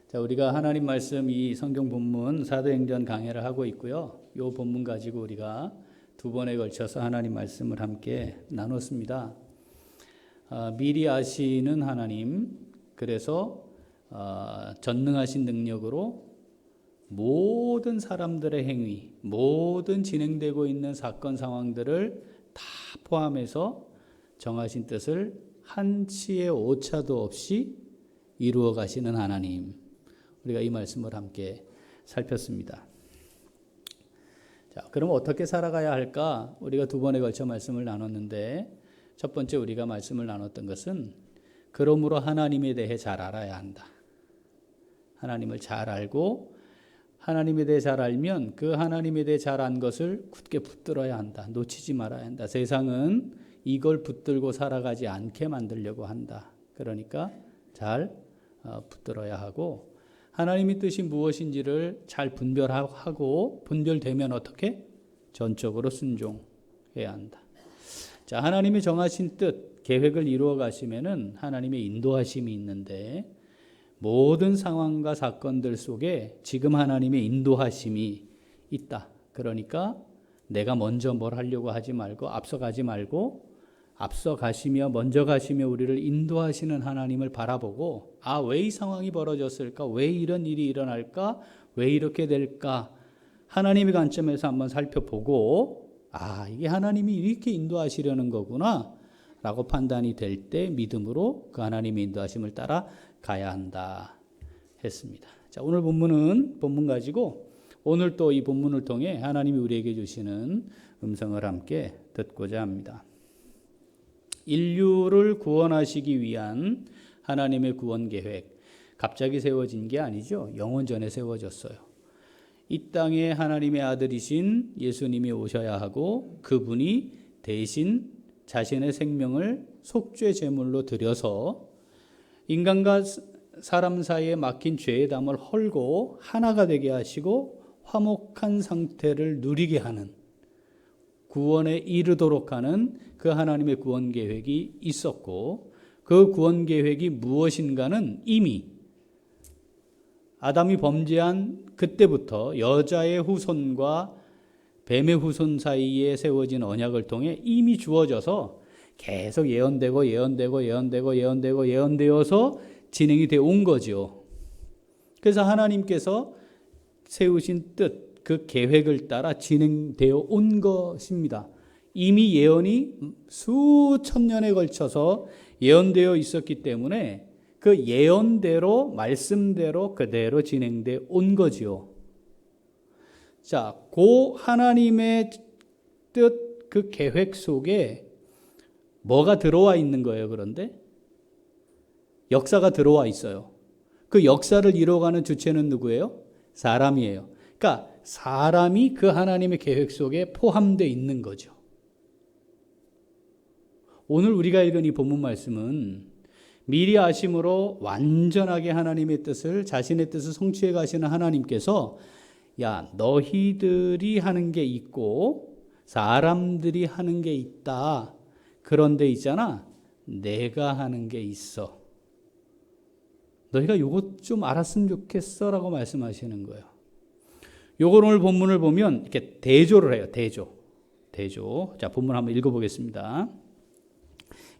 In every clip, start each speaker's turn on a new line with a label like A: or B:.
A: 자, 우리가 하나님 말씀 이 성경 본문 사도행전 강해를 하고 있고요. 이 본문 가지고 우리가 두 번에 걸쳐서 하나님 말씀을 함께 나눴습니다. 미리 아시는 하나님, 그래서 전능하신 능력으로 모든 사람들의 행위, 모든 진행되고 있는 사건 상황들을 다 포함해서 정하신 뜻을 한치의 오차도 없이 이루어 가시는 하나님, 우리가 이 말씀을 함께 살폈습니다. 자, 그럼 어떻게 살아가야 할까? 우리가 두 번에 걸쳐 말씀을 나눴는데, 첫 번째 우리가 말씀을 나눴던 것은 그러므로 하나님에 대해 잘 알아야 한다. 하나님을 잘 알고 하나님에 대해 잘 알면 그 하나님에 대해 잘 안 것을 굳게 붙들어야 한다. 놓치지 말아야 한다. 세상은 이걸 붙들고 살아가지 않게 만들려고 한다. 그러니까 잘 붙들어야 하고, 하나님의 뜻이 무엇인지를 잘 분별하고, 분별되면 어떻게? 전적으로 순종해야 한다. 자, 하나님이 정하신 뜻, 계획을 이루어 가시면은 하나님의 인도하심이 있는데, 모든 상황과 사건들 속에 지금 하나님의 인도하심이 있다. 그러니까 내가 먼저 뭘 하려고 하지 말고, 앞서가지 말고, 앞서 가시며 먼저 가시며 우리를 인도하시는 하나님을 바라보고, 왜 이 상황이 벌어졌을까? 왜 이런 일이 일어날까? 왜 이렇게 될까? 하나님의 관점에서 한번 살펴보고, 이게 하나님이 이렇게 인도하시려는 거구나 라고 판단이 될 때 믿음으로 그 하나님의 인도하심을 따라 가야 한다 했습니다. 자, 오늘 본문 가지고 오늘 또 이 본문을 통해 하나님이 우리에게 주시는 음성을 함께 듣고자 합니다. 인류를 구원하시기 위한 하나님의 구원 계획, 갑자기 세워진 게 아니죠. 영원 전에 세워졌어요. 이 땅에 하나님의 아들이신 예수님이 오셔야 하고, 그분이 대신 자신의 생명을 속죄 제물로 드려서 인간과 사람 사이에 막힌 죄의 담을 헐고 하나가 되게 하시고 화목한 상태를 누리게 하는, 구원에 이르도록 하는 그 하나님의 구원 계획이 있었고, 그 구원 계획이 무엇인가는 이미 아담이 범죄한 그때부터 여자의 후손과 뱀의 후손 사이에 세워진 언약을 통해 이미 주어져서 계속 예언되어서 진행이 되어 온 거죠. 그래서 하나님께서 세우신 뜻, 그 계획을 따라 진행되어 온 것입니다. 이미 예언이 수천 년에 걸쳐서 예언되어 있었기 때문에 그 예언대로, 말씀대로 그대로 진행되어 온 거지요. 자, 그 하나님의 뜻, 그 계획 속에 뭐가 들어와 있는 거예요? 그런데 역사가 들어와 있어요. 그 역사를 이루어가는 주체는 누구예요? 사람이에요. 그러니까 사람이 그 하나님의 계획 속에 포함되어 있는 거죠. 오늘 우리가 읽은 이 본문 말씀은 미리 아심으로 완전하게 하나님의 뜻을, 자신의 뜻을 성취해 가시는 하나님께서, 너희들이 하는 게 있고 사람들이 하는 게 있다. 그런데 있잖아, 내가 하는 게 있어. 너희가 요것 좀 알았으면 좋겠어 라고 말씀하시는 거예요. 요걸 오늘 본문을 보면 이렇게 대조를 해요. 대조. 자, 본문 한번 읽어보겠습니다.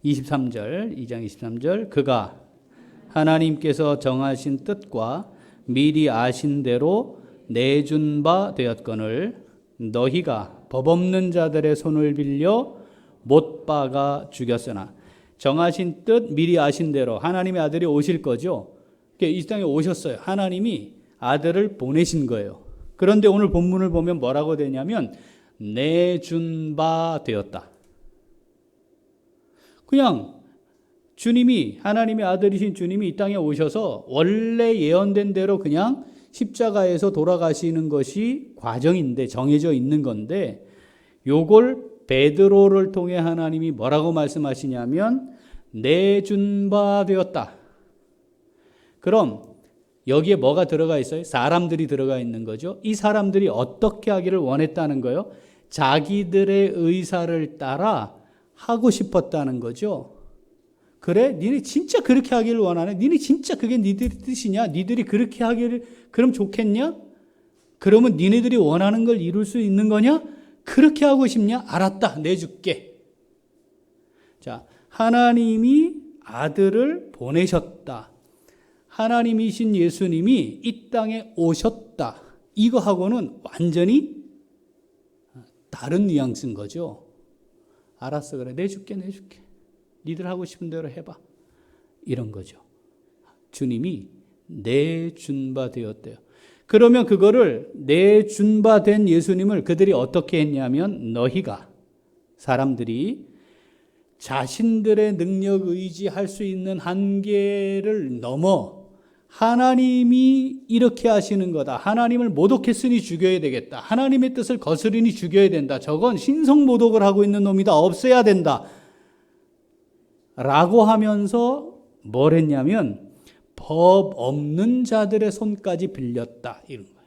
A: 23절, 2장 23절. 그가 하나님께서 정하신 뜻과 미리 아신 대로 내준 바 되었거늘 너희가 법 없는 자들의 손을 빌려 못 박아 죽였으나. 정하신 뜻, 미리 아신 대로 하나님의 아들이 오실 거죠. 이 땅에 오셨어요. 하나님이 아들을 보내신 거예요. 그런데 오늘 본문을 보면 뭐라고 되냐면 내준 바 되었다. 그냥 주님이, 하나님의 아들이신 주님이 이 땅에 오셔서 원래 예언된 대로 그냥 십자가에서 돌아가시는 것이 과정인데, 정해져 있는 건데, 요걸 베드로를 통해 하나님이 뭐라고 말씀하시냐면 내준 바 되었다. 그럼 여기에 뭐가 들어가 있어요? 사람들이 들어가 있는 거죠. 이 사람들이 어떻게 하기를 원했다는 거예요? 자기들의 의사를 따라 하고 싶었다는 거죠. 그래? 니네 진짜 그렇게 하기를 원하네? 니네 진짜 그게 니들의 뜻이냐? 니들이 그렇게 하기를 그럼 좋겠냐? 그러면 니네들이 원하는 걸 이룰 수 있는 거냐? 그렇게 하고 싶냐? 알았다. 내줄게. 자, 하나님이 아들을 보내셨다. 하나님이신 예수님이 이 땅에 오셨다. 이거하고는 완전히 다른 뉘앙스인 거죠. 알았어. 그래. 내줄게. 니들 하고 싶은 대로 해봐. 이런 거죠. 주님이 내준 바 되었대요. 그러면 그거를 내준 바 된 예수님을 그들이 어떻게 했냐면 너희가 사람들이 자신들의 능력 의지할 수 있는 한계를 넘어 하나님이 이렇게 하시는 거다. 하나님을 모독했으니 죽여야 되겠다. 하나님의 뜻을 거스르니 죽여야 된다. 저건 신성모독을 하고 있는 놈이다. 없애야 된다. 라고 하면서 뭘 했냐면 법 없는 자들의 손까지 빌렸다. 이런 거예요.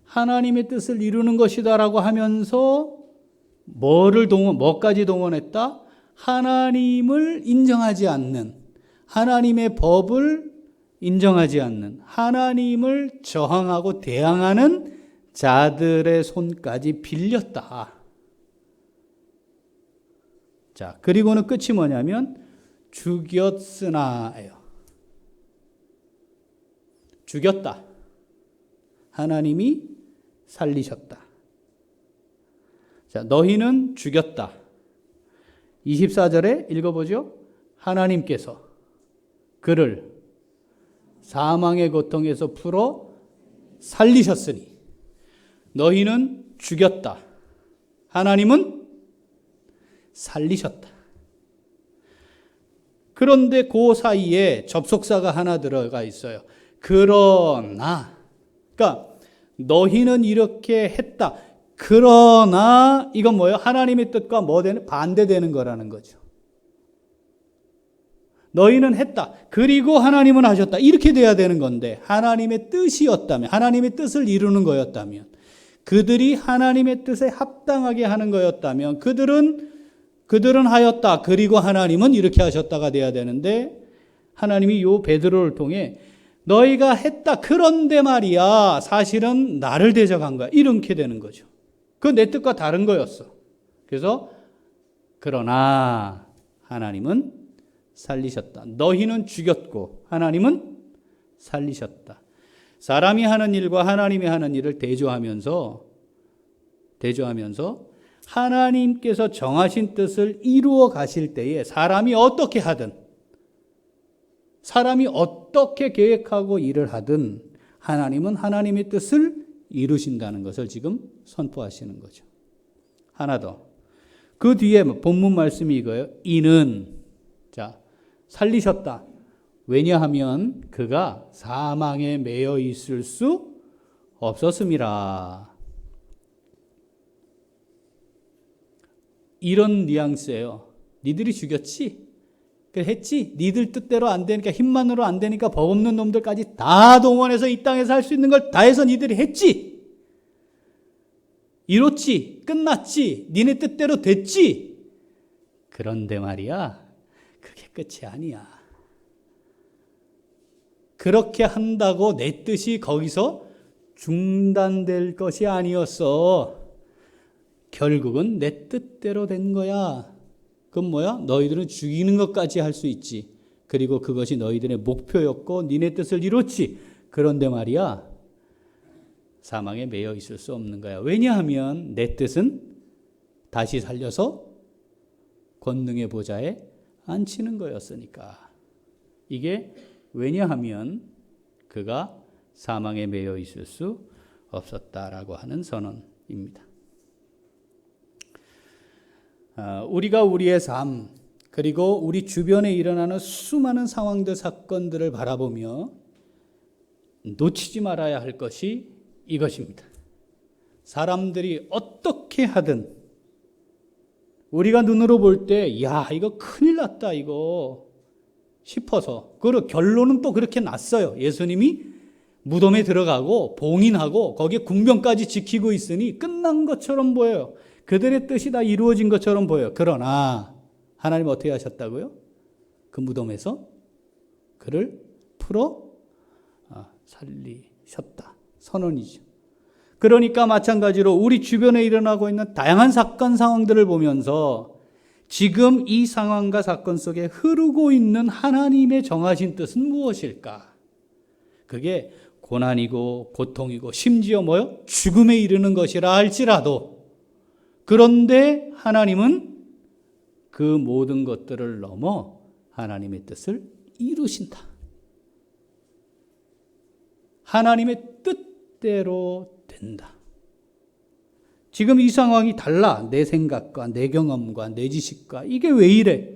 A: 하나님의 뜻을 이루는 것이다라고 하면서 뭐까지 동원했다? 하나님을 인정하지 않는, 하나님의 법을 인정하지 않는, 하나님을 저항하고 대항하는 자들의 손까지 빌렸다. 자, 그리고는 끝이 뭐냐면 죽였으나예요. 죽였다. 하나님이 살리셨다. 자, 너희는 죽였다. 24절에 읽어보죠. 하나님께서 그를 사망의 고통에서 풀어 살리셨으니 너희는 죽였다. 하나님은 살리셨다. 그런데 그 사이에 접속사가 하나 들어가 있어요. 그러나, 그러니까 너희는 이렇게 했다. 그러나 이건 뭐예요? 하나님의 뜻과 반대되는 거라는 거죠. 너희는 했다. 그리고 하나님은 하셨다. 이렇게 돼야 되는 건데 하나님의 뜻이었다면, 하나님의 뜻을 이루는 거였다면, 그들이 하나님의 뜻에 합당하게 하는 거였다면 그들은 하였다. 그리고 하나님은 이렇게 하셨다가 돼야 되는데 하나님이 요 베드로를 통해 너희가 했다. 그런데 말이야. 사실은 나를 대적한 거야. 이렇게 되는 거죠. 그건 내 뜻과 다른 거였어. 그래서 그러나 하나님은 살리셨다. 너희는 죽였고 하나님은 살리셨다. 사람이 하는 일과 하나님이 하는 일을 대조하면서 하나님께서 정하신 뜻을 이루어 가실 때에 사람이 어떻게 하든, 사람이 어떻게 계획하고 일을 하든 하나님은 하나님의 뜻을 이루신다는 것을 지금 선포하시는 거죠. 하나 더. 그 뒤에 본문 말씀이 이거예요. 이는, 자, 살리셨다. 왜냐하면 그가 사망에 매여 있을 수 없었음이라. 이런 뉘앙스예요. 니들이 죽였지? 했지? 니들 뜻대로 안 되니까, 힘만으로 안 되니까 법 없는 놈들까지 다 동원해서 이 땅에서 할 수 있는 걸 다 해서 니들이 했지? 이뤘지? 끝났지? 니네 뜻대로 됐지? 그런데 말이야, 그게 끝이 아니야. 그렇게 한다고 내 뜻이 거기서 중단될 것이 아니었어. 결국은 내 뜻대로 된 거야. 그건 뭐야? 너희들은 죽이는 것까지 할 수 있지. 그리고 그것이 너희들의 목표였고 니네 뜻을 이뤘지. 그런데 말이야, 사망에 매여 있을 수 없는 거야. 왜냐하면 내 뜻은 다시 살려서 권능의 보좌에 앉히는 거였으니까. 이게 왜냐하면 그가 사망에 매여 있을 수 없었다라고 하는 선언입니다. 우리가 우리의 삶, 그리고 우리 주변에 일어나는 수많은 상황들, 사건들을 바라보며 놓치지 말아야 할 것이 이것입니다. 사람들이 어떻게 하든 우리가 눈으로 볼 때, 야, 이거 큰일 났다, 이거 싶어서, 그리고 결론은 또 그렇게 났어요. 예수님이 무덤에 들어가고 봉인하고 거기에 궁병까지 지키고 있으니 끝난 것처럼 보여요. 그들의 뜻이 다 이루어진 것처럼 보여요. 그러나 하나님 어떻게 하셨다고요? 그 무덤에서 그를 풀어 살리셨다. 선언이죠. 그러니까 마찬가지로 우리 주변에 일어나고 있는 다양한 사건 상황들을 보면서 지금 이 상황과 사건 속에 흐르고 있는 하나님의 정하신 뜻은 무엇일까? 그게 고난이고 고통이고 심지어 뭐요? 죽음에 이르는 것이라 할지라도, 그런데 하나님은 그 모든 것들을 넘어 하나님의 뜻을 이루신다. 하나님의 뜻대로 된다. 지금 이 상황이 달라. 내 생각과 내 경험과 내 지식과 이게 왜 이래?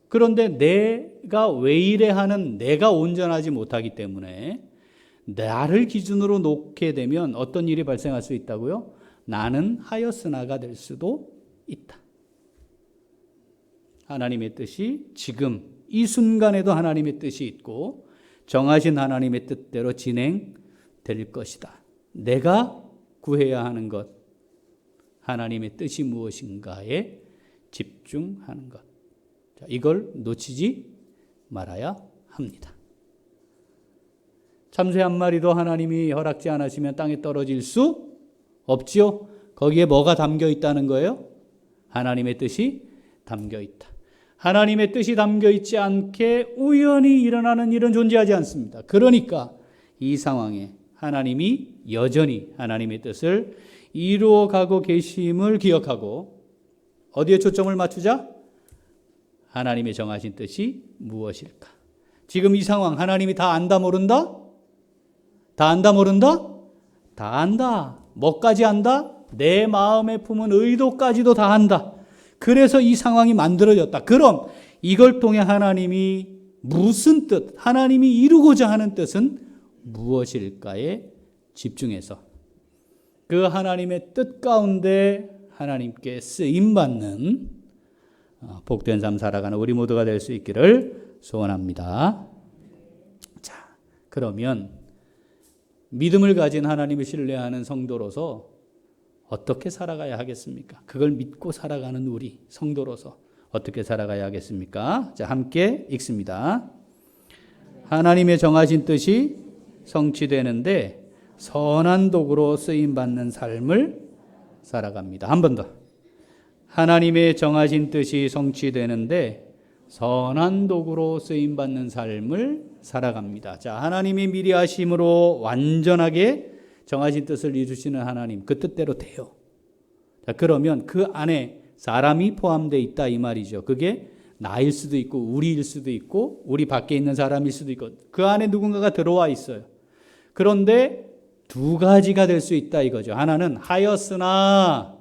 A: 그런데 내가 왜 이래 하는 내가 온전하지 못하기 때문에 나를 기준으로 놓게 되면 어떤 일이 발생할 수 있다고요? 나는 하였으나가 될 수도 있다. 하나님의 뜻이 지금 이 순간에도 하나님의 뜻이 있고 정하신 하나님의 뜻대로 진행될 것이다. 내가 구해야 하는 것, 하나님의 뜻이 무엇인가에 집중하는 것. 자, 이걸 놓치지 말아야 합니다. 참새 한 마리도 하나님이 허락지 않으시면 땅에 떨어질 수 없지요. 거기에 뭐가 담겨 있다는 거예요? 하나님의 뜻이 담겨 있다. 하나님의 뜻이 담겨 있지 않게 우연히 일어나는 일은 존재하지 않습니다. 그러니까 이 상황에 하나님이 여전히 하나님의 뜻을 이루어가고 계심을 기억하고 어디에 초점을 맞추자? 하나님의 정하신 뜻이 무엇일까? 지금 이 상황 하나님이 다 안다 모른다? 다 안다 모른다? 다 안다. 뭐까지 안다? 내 마음에 품은 의도까지도 다 안다. 그래서 이 상황이 만들어졌다. 그럼 이걸 통해 하나님이 무슨 뜻, 하나님이 이루고자 하는 뜻은 무엇일까에 집중해서 그 하나님의 뜻 가운데 하나님께 쓰임받는 복된 삶 살아가는 우리 모두가 될 수 있기를 소원합니다. 자, 그러면 믿음을 가진 하나님을 신뢰하는 성도로서 어떻게 살아가야 하겠습니까? 그걸 믿고 살아가는 우리 성도로서 어떻게 살아가야 하겠습니까? 자, 함께 읽습니다. 하나님의 정하신 뜻이 성취되는데 선한 도구로 쓰임받는 삶을 살아갑니다. 한 번 더. 하나님의 정하신 뜻이 성취되는데 선한 도구로 쓰임받는 삶을 살아갑니다. 자, 하나님이 미리 하심으로 완전하게 정하신 뜻을 이루시는 하나님, 그 뜻대로 돼요. 자, 그러면 그 안에 사람이 포함되어 있다 이 말이죠. 그게 나일 수도 있고 우리일 수도 있고 우리 밖에 있는 사람일 수도 있고 그 안에 누군가가 들어와 있어요. 그런데 두 가지가 될 수 있다 이거죠. 하나는 하였으나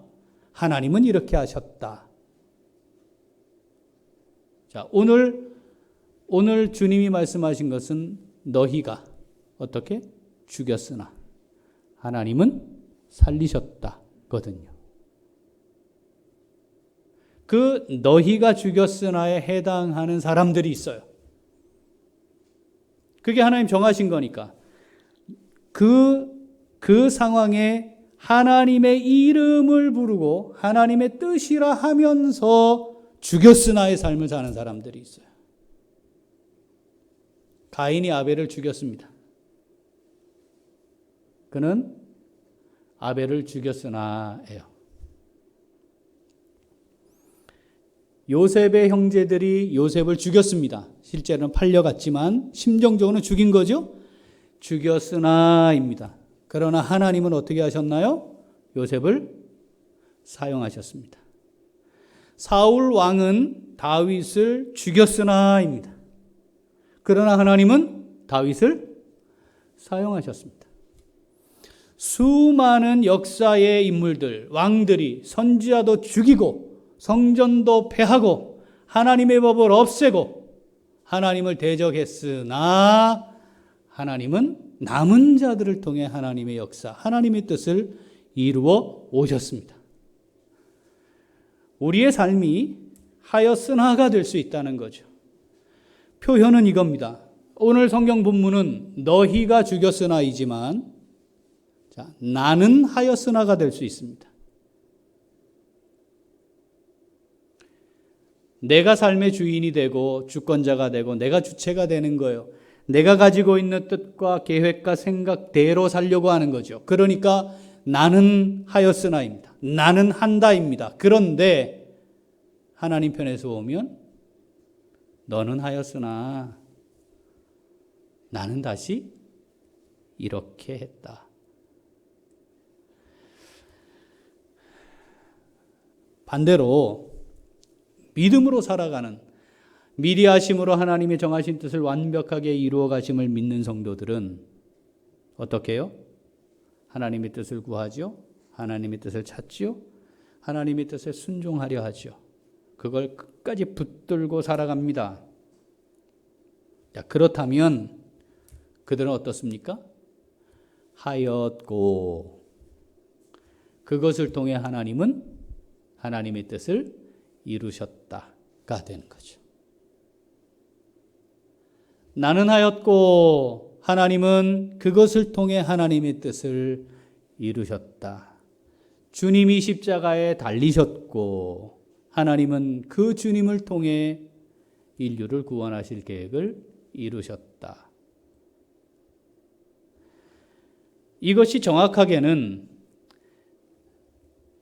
A: 하나님은 이렇게 하셨다. 자, 오늘 주님이 말씀하신 것은 너희가 어떻게 죽였으나 하나님은 살리셨다거든요. 그 너희가 죽였으나에 해당하는 사람들이 있어요. 그게 하나님 정하신 거니까 그 상황에 하나님의 이름을 부르고 하나님의 뜻이라 하면서 죽였으나의 삶을 사는 사람들이 있어요. 가인이 아벨을 죽였습니다. 그는 아벨을 죽였으나예요. 요셉의 형제들이 요셉을 죽였습니다. 실제로는 팔려갔지만 심정적으로는 죽인 거죠. 죽였으나입니다. 그러나 하나님은 어떻게 하셨나요? 요셉을 사용하셨습니다. 사울 왕은 다윗을 죽였으나입니다. 그러나 하나님은 다윗을 사용하셨습니다. 수많은 역사의 인물들, 왕들이 선지자도 죽이고 성전도 패하고 하나님의 법을 없애고 하나님을 대적했으나 하나님은 남은 자들을 통해 하나님의 역사, 하나님의 뜻을 이루어 오셨습니다. 우리의 삶이 하였으나가 될 수 있다는 거죠. 표현은 이겁니다. 오늘 성경 본문은 너희가 죽였으나이지만 자, 나는 하였으나가 될 수 있습니다. 내가 삶의 주인이 되고 주권자가 되고 내가 주체가 되는 거예요. 내가 가지고 있는 뜻과 계획과 생각대로 살려고 하는 거죠. 그러니까 나는 하였으나입니다. 나는 한다입니다. 그런데 하나님 편에서 보면 너는 하였으나 나는 다시 이렇게 했다. 반대로 믿음으로 살아가는, 미리 하심으로 하나님의 정하신 뜻을 완벽하게 이루어 가심을 믿는 성도들은 어떻게 해요? 하나님의 뜻을 구하죠. 하나님의 뜻을 찾죠. 하나님의 뜻에 순종하려 하죠. 그걸 끝까지 붙들고 살아갑니다. 자, 그렇다면 그들은 어떻습니까? 하였고 그것을 통해 하나님은 하나님의 뜻을 이루셨다가 되는 거죠. 나는 하였고 하나님은 그것을 통해 하나님의 뜻을 이루셨다. 주님이 십자가에 달리셨고 하나님은 그 주님을 통해 인류를 구원하실 계획을 이루셨다. 이것이 정확하게는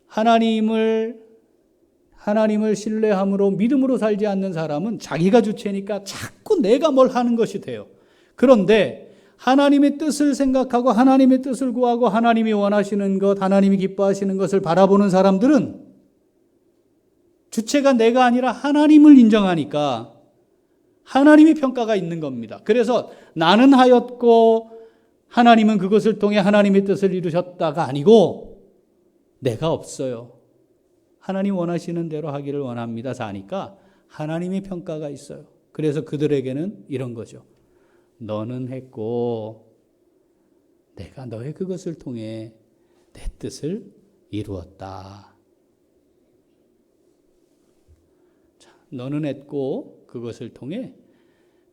A: 하나님을 신뢰함으로 믿음으로 살지 않는 사람은 자기가 주체니까 자꾸 내가 뭘 하는 것이 돼요. 그런데 하나님의 뜻을 생각하고 하나님의 뜻을 구하고 하나님이 원하시는 것, 하나님이 기뻐하시는 것을 바라보는 사람들은 주체가 내가 아니라 하나님을 인정하니까 하나님의 평가가 있는 겁니다. 그래서 나는 하였고 하나님은 그것을 통해 하나님의 뜻을 이루셨다가 아니고 내가 없어요. 하나님 원하시는 대로 하기를 원합니다. 사니까 하나님의 평가가 있어요. 그래서 그들에게는 이런 거죠. 너는 했고 내가 너의 그것을 통해 내 뜻을 이루었다. 자, 너는 했고 그것을 통해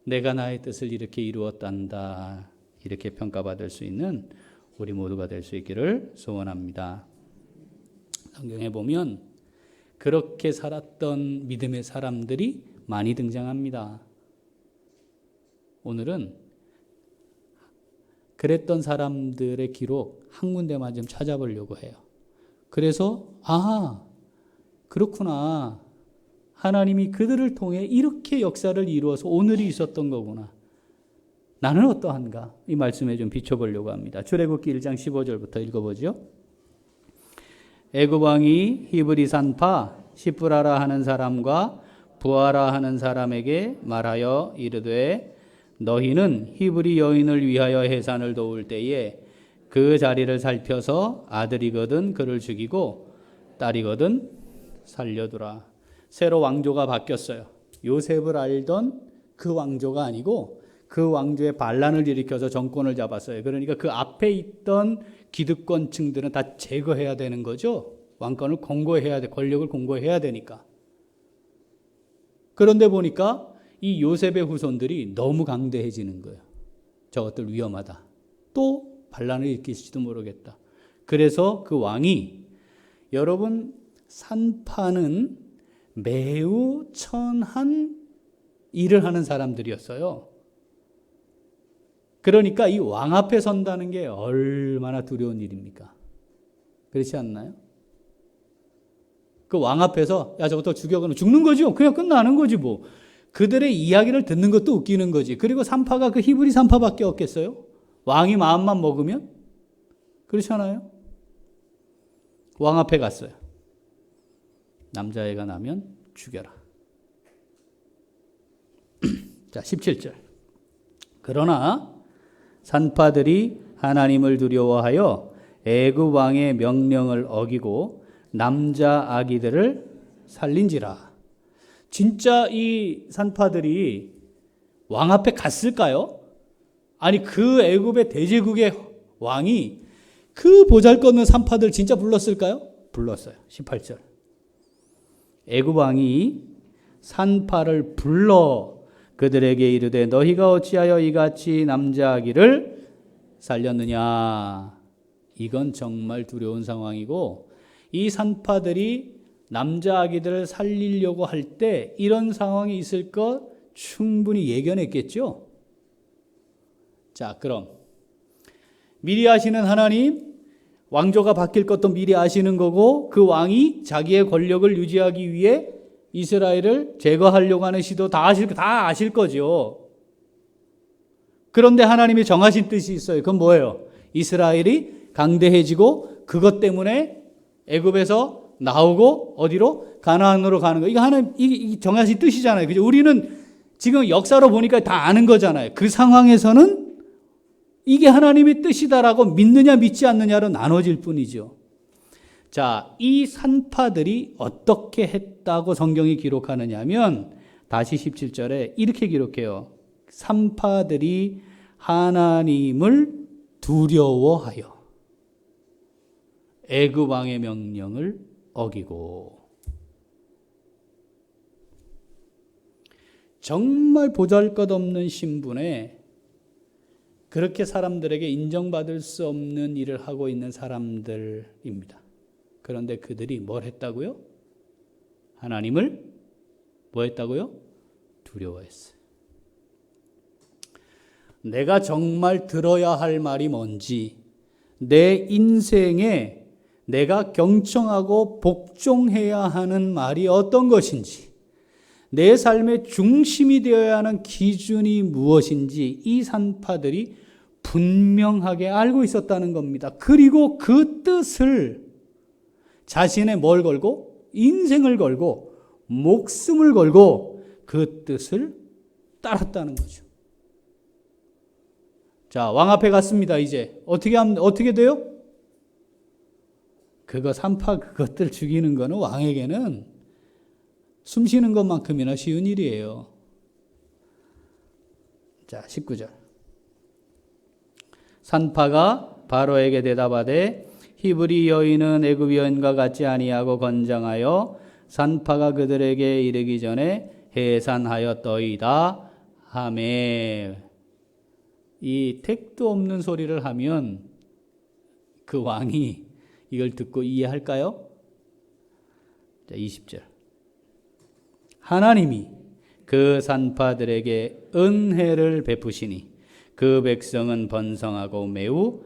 A: 내가 나의 뜻을 이렇게 이루었단다. 이렇게 평가받을 수 있는 우리 모두가 될 수 있기를 소원합니다. 성경에 보면 그렇게 살았던 믿음의 사람들이 많이 등장합니다. 오늘은 그랬던 사람들의 기록 한 군데만 좀 찾아보려고 해요. 그래서 그렇구나. 하나님이 그들을 통해 이렇게 역사를 이루어서 오늘이 있었던 거구나. 나는 어떠한가? 이 말씀에 좀 비춰보려고 합니다. 출애굽기 1장 15절부터 읽어보죠. 애굽 왕이 히브리 산파 시프라라 하는 사람과 부하라 하는 사람에게 말하여 이르되 너희는 히브리 여인을 위하여 해산을 도울 때에 그 자리를 살펴서 아들이거든 그를 죽이고 딸이거든 살려두라. 새로 왕조가 바뀌었어요. 요셉을 알던 그 왕조가 아니고 그 왕조의 반란을 일으켜서 정권을 잡았어요. 그러니까 그 앞에 있던 기득권층들은 다 제거해야 되는 거죠. 왕권을 공고해야 돼, 권력을 공고해야 되니까. 그런데 보니까 이 요셉의 후손들이 너무 강대해지는 거예요. 저것들 위험하다. 또 반란을 일으킬지도 모르겠다. 그래서 그 왕이, 여러분, 산파는 매우 천한 일을 하는 사람들이었어요. 그러니까 이 왕 앞에 선다는 게 얼마나 두려운 일입니까? 그렇지 않나요? 그 왕 앞에서 야 저것도 죽여, 그러면 죽는 거죠. 그냥 끝나는 거지 뭐. 그들의 이야기를 듣는 것도 웃기는 거지. 그리고 산파가 그 히브리 산파밖에 없겠어요? 왕이 마음만 먹으면? 그렇잖아요. 왕 앞에 갔어요. 남자애가 나면 죽여라. 자, 17절. 그러나 산파들이 하나님을 두려워하여 애굽 왕의 명령을 어기고 남자 아기들을 살린지라. 진짜 이 산파들이 왕 앞에 갔을까요? 아니 그 애굽의 대제국의 왕이 그 보잘것없는 산파들 진짜 불렀을까요? 불렀어요. 18절. 애굽 왕이 산파를 불러 그들에게 이르되 너희가 어찌하여 이같이 남자 아기를 살렸느냐. 이건 정말 두려운 상황이고, 이 산파들이 남자 아기들을 살리려고 할 때 이런 상황이 있을 것 충분히 예견했겠죠. 자, 그럼 미리 아시는 하나님, 왕조가 바뀔 것도 미리 아시는 거고, 그 왕이 자기의 권력을 유지하기 위해 이스라엘을 제거하려고 하는 시도 다 아실 거죠. 그런데 하나님이 정하신 뜻이 있어요. 그건 뭐예요? 이스라엘이 강대해지고 그것 때문에 애굽에서 나오고 어디로? 가나안으로 가는 거. 이거 하나님 이 정하신 뜻이잖아요. 그죠? 우리는 지금 역사로 보니까 다 아는 거잖아요. 그 상황에서는 이게 하나님의 뜻이다라고 믿느냐 믿지 않느냐로 나눠질 뿐이죠. 자, 이 산파들이 어떻게 했다고 성경이 기록하느냐 하면 다시 17절에 이렇게 기록해요. 산파들이 하나님을 두려워하여 애굽 왕의 명령을 어기고. 정말 보잘것없는 신분에 그렇게 사람들에게 인정받을 수 없는 일을 하고 있는 사람들입니다. 그런데 그들이 뭘 했다고요? 하나님을 뭐 했다고요? 두려워했어요. 내가 정말 들어야 할 말이 뭔지, 내 인생에 내가 경청하고 복종해야 하는 말이 어떤 것인지, 내 삶의 중심이 되어야 하는 기준이 무엇인지 이 산파들이 분명하게 알고 있었다는 겁니다. 그리고 그 뜻을 자신의 뭘 걸고? 인생을 걸고 목숨을 걸고 그 뜻을 따랐다는 거죠. 자, 왕 앞에 갔습니다. 이제 어떻게 돼요? 산파 그것들 죽이는 거는 왕에게는 숨 쉬는 것만큼이나 쉬운 일이에요. 자, 19절. 산파가 바로에게 대답하되 히브리 여인은 애굽 여인과 같지 아니하고 건장하여 산파가 그들에게 이르기 전에 해산하였더이다 하매. 이 택도 없는 소리를 하면 그 왕이 이걸 듣고 이해할까요? 자, 20절. 하나님이 그 산파들에게 은혜를 베푸시니 그 백성은 번성하고 매우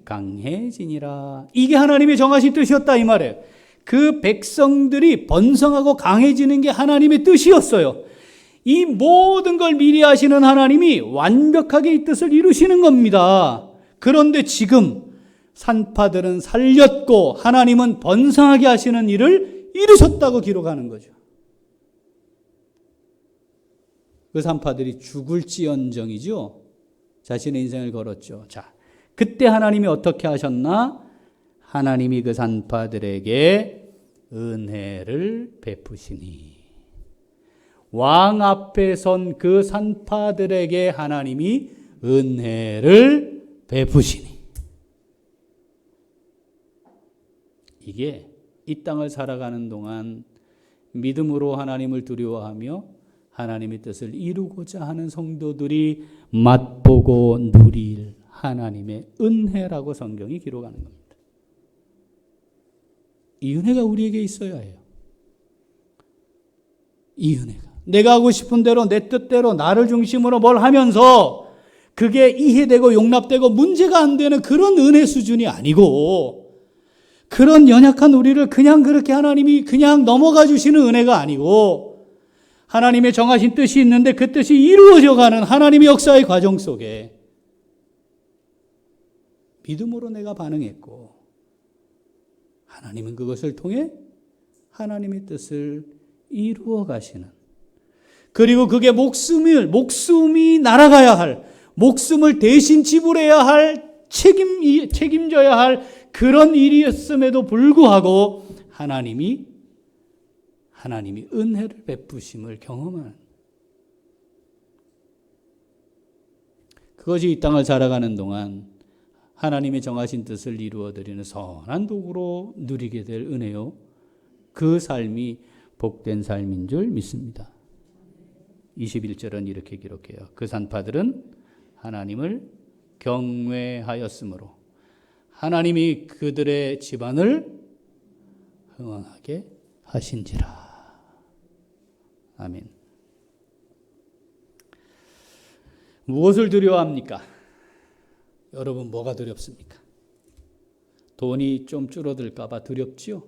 A: 강해지니라. 이게 하나님이 정하신 뜻이었다 이 말이에요. 그 백성들이 번성하고 강해지는 게 하나님의 뜻이었어요. 이 모든 걸 미리 아시는 하나님이 완벽하게 이 뜻을 이루시는 겁니다. 그런데 지금 산파들은 살렸고 하나님은 번성하게 하시는 일을 이루셨다고 기록하는 거죠. 그 산파들이 죽을지언정이죠. 자신의 인생을 걸었죠. 자, 그때 하나님이 어떻게 하셨나? 하나님이 그 산파들에게 은혜를 베푸시니. 왕 앞에 선 그 산파들에게 하나님이 은혜를 베푸시니. 이게 이 땅을 살아가는 동안 믿음으로 하나님을 두려워하며 하나님의 뜻을 이루고자 하는 성도들이 맛보고 누릴 하나님의 은혜라고 성경이 기록하는 겁니다. 이 은혜가 우리에게 있어야 해요. 이 은혜가. 내가 하고 싶은 대로 내 뜻대로 나를 중심으로 뭘 하면서 그게 이해되고 용납되고 문제가 안 되는 그런 은혜 수준이 아니고, 그런 연약한 우리를 그냥 그렇게 하나님이 그냥 넘어가 주시는 은혜가 아니고, 하나님의 정하신 뜻이 있는데 그 뜻이 이루어져가는 하나님의 역사의 과정 속에 믿음으로 내가 반응했고, 하나님은 그것을 통해 하나님의 뜻을 이루어 가시는, 그리고 그게 목숨이 날아가야 할, 목숨을 대신 지불해야 할, 책임져야 할 그런 일이었음에도 불구하고 하나님이 은혜를 베푸심을 경험하는, 그것이 이 땅을 살아가는 동안 하나님이 정하신 뜻을 이루어드리는 선한 도구로 누리게 될 은혜요, 그 삶이 복된 삶인 줄 믿습니다. 21절은 이렇게 기록해요. 그 산파들은 하나님을 경외하였으므로 하나님이 그들의 집안을 흥왕하게 하신지라. 아멘. 무엇을 두려워합니까? 여러분, 뭐가 두렵습니까? 돈이 좀 줄어들까 봐 두렵지요?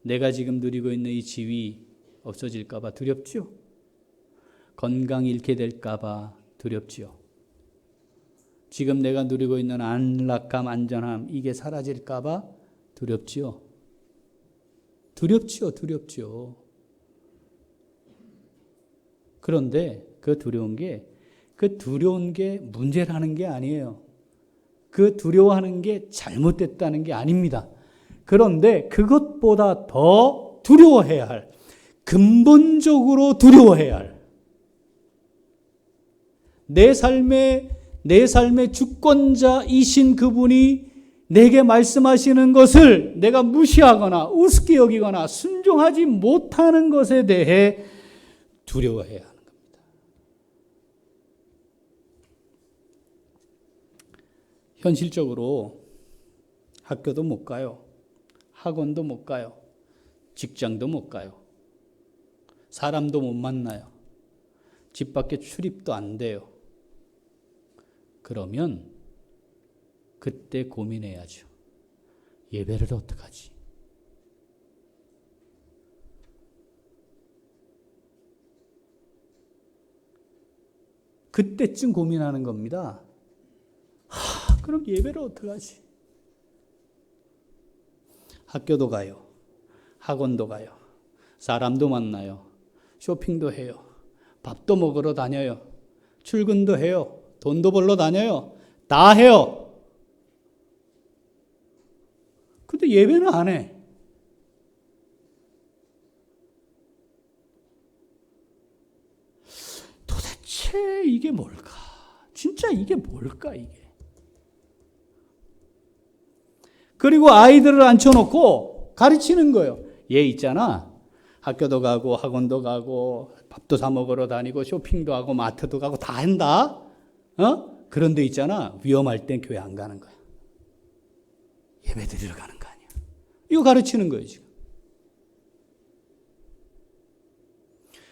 A: 내가 지금 누리고 있는 이 지위 없어질까 봐 두렵지요? 건강 잃게 될까 봐 두렵지요? 지금 내가 누리고 있는 안락감, 안전함, 이게 사라질까 봐 두렵지요? 두렵지요. 그런데 그 두려운 게 문제라는 게 아니에요. 그 두려워하는 게 잘못됐다는 게 아닙니다. 그런데 그것보다 더 두려워해야 할, 근본적으로 두려워해야 할, 내 삶의 주권자이신 그분이 내게 말씀하시는 것을 내가 무시하거나 우습게 여기거나 순종하지 못하는 것에 대해 두려워해야 하는 겁니다. 현실적으로 학교도 못 가요. 학원도 못 가요. 직장도 못 가요. 사람도 못 만나요. 집 밖에 출입도 안 돼요. 그러면 그때 고민해야죠. 예배를 어떡하지? 그때쯤 고민하는 겁니다. 그럼 예배를 어떡하지? 학교도 가요. 학원도 가요. 사람도 만나요. 쇼핑도 해요. 밥도 먹으러 다녀요. 출근도 해요. 돈도 벌러 다녀요. 다 해요. 근데 예배는 안 해. 도대체 이게 뭘까? 진짜 이게 뭘까, 이게? 그리고 아이들을 앉혀놓고 가르치는 거예요. 얘 있잖아. 학교도 가고 학원도 가고 밥도 사 먹으러 다니고 쇼핑도 하고 마트도 가고 다 한다. 그런데 있잖아. 위험할 땐 교회 안 가는 거야. 예배 드리러 가는 거 아니야. 이거 가르치는 거예요, 지금.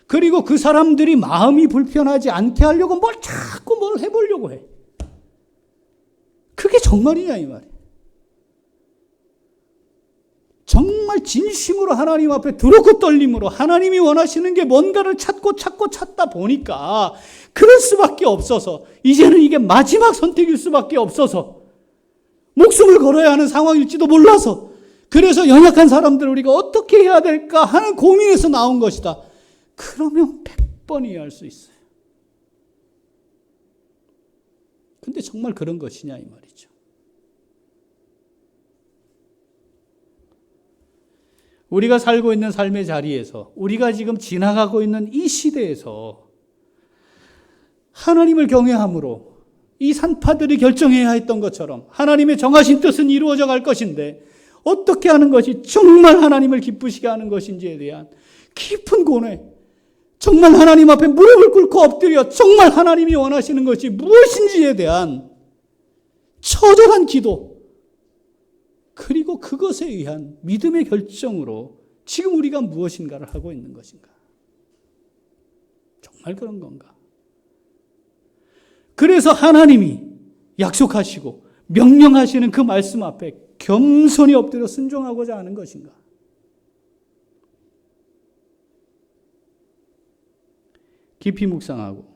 A: 그리고 그 사람들이 마음이 불편하지 않게 하려고 자꾸 뭘 해보려고 해. 그게 정말이냐, 이 말이야. 정말 진심으로 하나님 앞에 두렵고 떨림으로 하나님이 원하시는 게 뭔가를 찾다 보니까 그럴 수밖에 없어서, 이제는 이게 마지막 선택일 수밖에 없어서 목숨을 걸어야 하는 상황일지도 몰라서, 그래서 연약한 사람들을 우리가 어떻게 해야 될까 하는 고민에서 나온 것이다. 그러면 100번 이해할 수 있어요. 근데 정말 그런 것이냐, 이 말이죠. 우리가 살고 있는 삶의 자리에서, 우리가 지금 지나가고 있는 이 시대에서 하나님을 경외함으로 이 산파들이 결정해야 했던 것처럼 하나님의 정하신 뜻은 이루어져 갈 것인데 어떻게 하는 것이 정말 하나님을 기쁘시게 하는 것인지에 대한 깊은 고뇌, 정말 하나님 앞에 무릎을 꿇고 엎드려 정말 하나님이 원하시는 것이 무엇인지에 대한 처절한 기도, 그리고 그것에 의한 믿음의 결정으로 지금 우리가 무엇인가를 하고 있는 것인가? 정말 그런 건가? 그래서 하나님이 약속하시고 명령하시는 그 말씀 앞에 겸손히 엎드려 순종하고자 하는 것인가? 깊이 묵상하고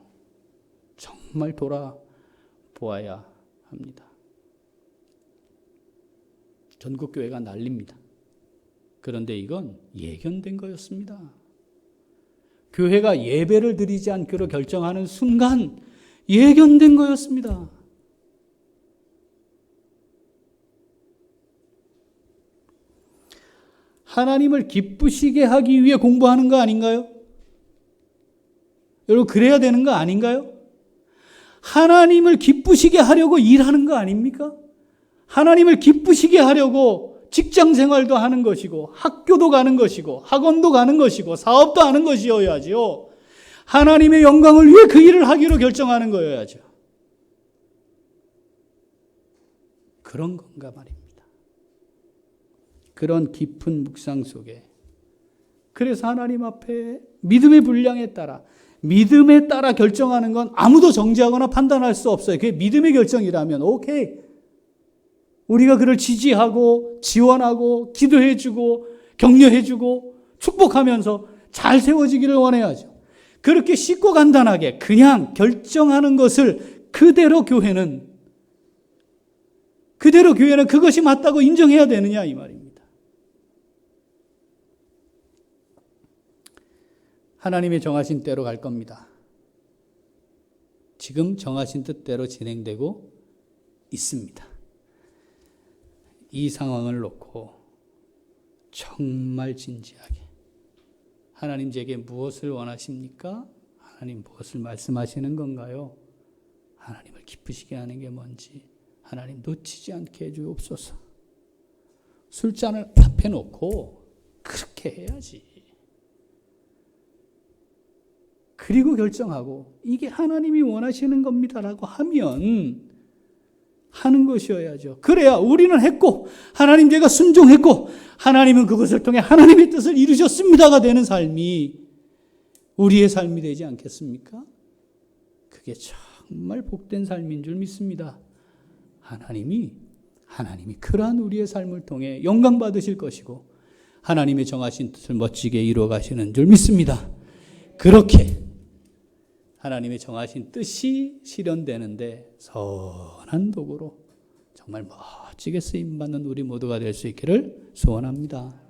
A: 정말 돌아보아야 합니다. 전국교회가 난립니다. 그런데 이건 예견된 거였습니다. 교회가 예배를 드리지 않기로 결정하는 순간 예견된 거였습니다. 하나님을 기쁘시게 하기 위해 공부하는 거 아닌가요? 여러분, 그래야 되는 거 아닌가요? 하나님을 기쁘시게 하려고 일하는 거 아닙니까? 하나님을 기쁘시게 하려고 직장 생활도 하는 것이고 학교도 가는 것이고 학원도 가는 것이고 사업도 하는 것이어야지요. 하나님의 영광을 위해 그 일을 하기로 결정하는 거여야죠. 그런 건가 말입니다. 그런 깊은 묵상 속에 그래서 하나님 앞에 믿음의 분량에 따라 결정하는 건 아무도 정지하거나 판단할 수 없어요. 그게 믿음의 결정이라면 오케이. 우리가 그를 지지하고 지원하고 기도해주고 격려해주고 축복하면서 잘 세워지기를 원해야죠. 그렇게 쉽고 간단하게 그냥 결정하는 것을 그대로 교회는 그것이 맞다고 인정해야 되느냐 이 말입니다. 하나님의 정하신 때로 갈 겁니다. 지금 정하신 뜻대로 진행되고 있습니다. 이 상황을 놓고 정말 진지하게 하나님 제게 무엇을 원하십니까? 하나님 무엇을 말씀하시는 건가요? 하나님을 기쁘시게 하는 게 뭔지 하나님 놓치지 않게 해주옵소서. 술잔을 앞에 놓고 그렇게 해야지. 그리고 결정하고 이게 하나님이 원하시는 겁니다라고 하면 하는 것이어야죠. 그래야 우리는 했고 하나님 제가 순종했고 하나님은 그것을 통해 하나님의 뜻을 이루셨습니다가 되는 삶이 우리의 삶이 되지 않겠습니까? 그게 정말 복된 삶인 줄 믿습니다. 하나님이 그러한 우리의 삶을 통해 영광 받으실 것이고 하나님의 정하신 뜻을 멋지게 이루어 가시는 줄 믿습니다. 그렇게 하나님의 정하신 뜻이 실현되는데 선한 도구로 정말 멋지게 쓰임받는 우리 모두가 될 수 있기를 소원합니다.